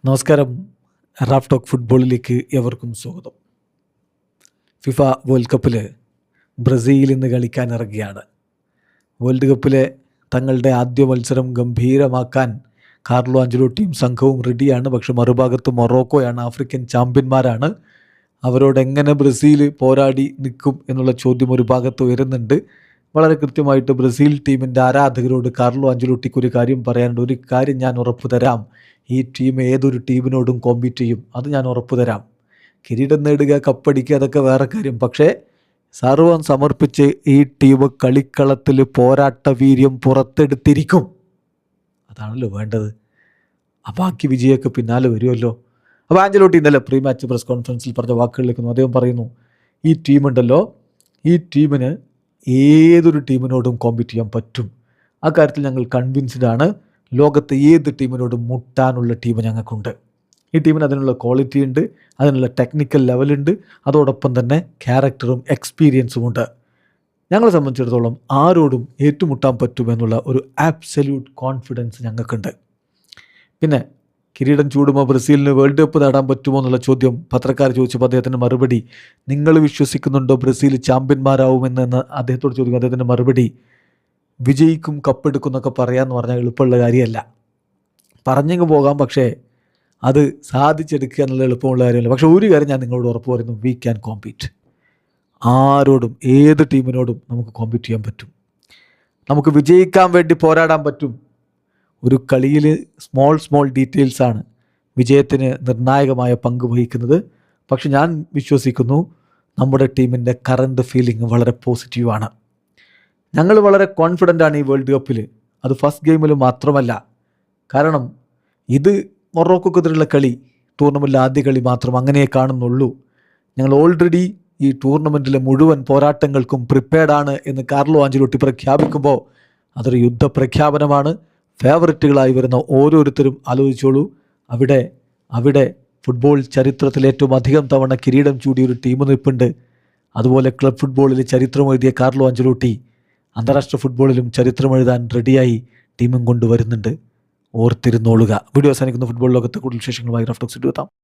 നമസ്കാരം. Raf talk ഫുട്ബോളിലേക്ക് എവർക്കും സ്വാഗതം. ഫിഫ വേൾഡ് കപ്പിൽ ബ്രസീൽ ഇന്ന് കളിക്കാനിറങ്ങിയാണ്. വേൾഡ് കപ്പിലെ തങ്ങളുടെ ആദ്യ മത്സരം ഗംഭീരമാക്കാൻ കാർലോ ആഞ്ചലോട്ടിയും സംഘവും റെഡിയാണ്. പക്ഷെ മറുഭാഗത്ത് മൊറോക്കോയാണ്, ആഫ്രിക്കൻ ചാമ്പ്യന്മാരാണ്. അവരോട് എങ്ങനെ ബ്രസീൽ പോരാടി നിൽക്കും എന്നുള്ള ചോദ്യം ഒരു ഭാഗത്ത് ഉയരുന്നുണ്ട്. വളരെ കൃത്യമായിട്ട് ബ്രസീൽ ടീമിൻ്റെ ആരാധകരോട് കാർലോ ആഞ്ചലോട്ടിക്ക് ഒരു കാര്യം പറയാനുണ്ട്. ഒരു കാര്യം ഞാൻ ഉറപ്പു തരാം, ഈ ടീം ഏതൊരു ടീമിനോടും കോമ്പീറ്റ് ചെയ്യും, അത് ഞാൻ ഉറപ്പു തരാം. കിരീടം നേടുക, കപ്പടിക്കുക, അതൊക്കെ വേറെ കാര്യം. പക്ഷേ സർവം സമർപ്പിച്ച് ഈ ടീം കളിക്കളത്തിൽ പോരാട്ട വീര്യം പുറത്തെടുത്തിരിക്കും. അതാണല്ലോ വേണ്ടത്. ആ ബാക്കി വിജയമൊക്കെ പിന്നാലെ വരുമല്ലോ. അപ്പോൾ ആഞ്ചലോട്ടി ഇന്നലെ പ്രീ മാച്ച് പ്രസ് കോൺഫറൻസിൽ പറഞ്ഞ വാക്കുകളിലേക്കുന്നു. അദ്ദേഹം പറയുന്നു, ഈ ടീമുണ്ടല്ലോ, ഈ ടീമിന് ഏതൊരു ടീമിനോടും കോമ്പീറ്റ് ചെയ്യാൻ പറ്റും. ആ കാര്യത്തിൽ ഞങ്ങൾ കൺവിൻസ്ഡ് ആണ്. ലോകത്തെ ഏത് ടീമിനോടും മുട്ടാനുള്ള ടീം ഞങ്ങൾക്കുണ്ട്. ഈ ടീമിന് അതിനുള്ള ക്വാളിറ്റി ഉണ്ട്, അതിനുള്ള ടെക്നിക്കൽ ലെവലുണ്ട്, അതോടൊപ്പം തന്നെ ക്യാരക്ടറും എക്സ്പീരിയൻസും ഉണ്ട്. ഞങ്ങളെ സംബന്ധിച്ചിടത്തോളം ആരോടും ഏറ്റുമുട്ടാൻ പറ്റുമെന്നുള്ള ഒരു ആബ്സല്യൂട്ട് കോൺഫിഡൻസ് ഞങ്ങൾക്കുണ്ട്. പിന്നെ കിരീടം ചൂടുമ്പോൾ ബ്രസീലിന് വേൾഡ് കപ്പ് നേടാൻ പറ്റുമോ എന്നുള്ള ചോദ്യം പത്രക്കാർ ചോദിച്ചപ്പോൾ അദ്ദേഹത്തിൻ്റെ മറുപടി, നിങ്ങൾ വിശ്വസിക്കുന്നുണ്ടോ ബ്രസീൽ ചാമ്പ്യന്മാരാവുമെന്ന് അദ്ദേഹത്തോട് ചോദിക്കും. അദ്ദേഹത്തിൻ്റെ മറുപടി, വിജയിക്കും, കപ്പെടുക്കും എന്നൊക്കെ പറയാമെന്ന് പറഞ്ഞാൽ എളുപ്പമുള്ള കാര്യമല്ല. പറഞ്ഞെങ്കിൽ പോകാം, പക്ഷേ അത് സാധിച്ചെടുക്കുക എന്നുള്ള എളുപ്പമുള്ള കാര്യമല്ല. പക്ഷേ ഒരു കാര്യം ഞാൻ നിങ്ങളോട് ഉറപ്പ് പറയുന്നു, വി ക്യാൻ കോമ്പീറ്റ്. ആരോടും ഏത് ടീമിനോടും നമുക്ക് കോമ്പീറ്റ് ചെയ്യാൻ പറ്റും. നമുക്ക് വിജയിക്കാൻ വേണ്ടി പോരാടാൻ പറ്റും. ഒരു കളിയിൽ സ്മോൾ ഡീറ്റെയിൽസാണ് വിജയത്തിന് നിർണായകമായ പങ്ക് വഹിക്കുന്നത്. പക്ഷെ ഞാൻ വിശ്വസിക്കുന്നു നമ്മുടെ ടീമിൻ്റെ കറണ്ട് ഫീലിംഗ് വളരെ പോസിറ്റീവാണ്. ഞങ്ങൾ വളരെ കോൺഫിഡൻ്റ് ആണ് ഈ വേൾഡ് കപ്പിൽ. അത് ഫസ്റ്റ് ഗെയിമിൽ മാത്രമല്ല. കാരണം ഇത് മൊറോക്കോക്കെതിരെയുള്ള കളി, ടൂർണമെൻറ്റിലെ ആദ്യ കളി മാത്രം, അങ്ങനെ കാണുന്നുള്ളൂ. ഞങ്ങൾ ഓൾറെഡി ഈ ടൂർണമെൻറ്റിലെ മുഴുവൻ പോരാട്ടങ്ങൾക്കും പ്രിപ്പയർഡാണ് എന്ന് കാർലോ ആഞ്ചലോട്ടി പ്രഖ്യാപിക്കുമ്പോൾ അതൊരു യുദ്ധപ്രഖ്യാപനമാണ്. ഫേവററ്റുകളായി വരുന്ന ഓരോരുത്തരും ആലോചിച്ചോളൂ. അവിടെ ഫുട്ബോൾ ചരിത്രത്തിൽ ഏറ്റവും അധികം തവണ കിരീടം ചൂടിയ ഒരു ടീം നിൽപ്പുണ്ട്. അതുപോലെ ക്ലബ് ഫുട്ബോളിൽ ചരിത്രം എഴുതിയ കാർലോ ആഞ്ചലോട്ടി അന്താരാഷ്ട്ര ഫുട്ബോളിലും ചരിത്രം എഴുതാൻ റെഡിയായി ടീമും കൊണ്ടുവരുന്നുണ്ട്. ഓർത്തിരുന്നോളുക. വീഡിയോ അവസാനിക്കുന്ന ഫുട്ബോൾ ലോകത്തെ കൂടുതൽ വിശേഷങ്ങളുമായി റാഫ് ടോക്സ് എത്താം.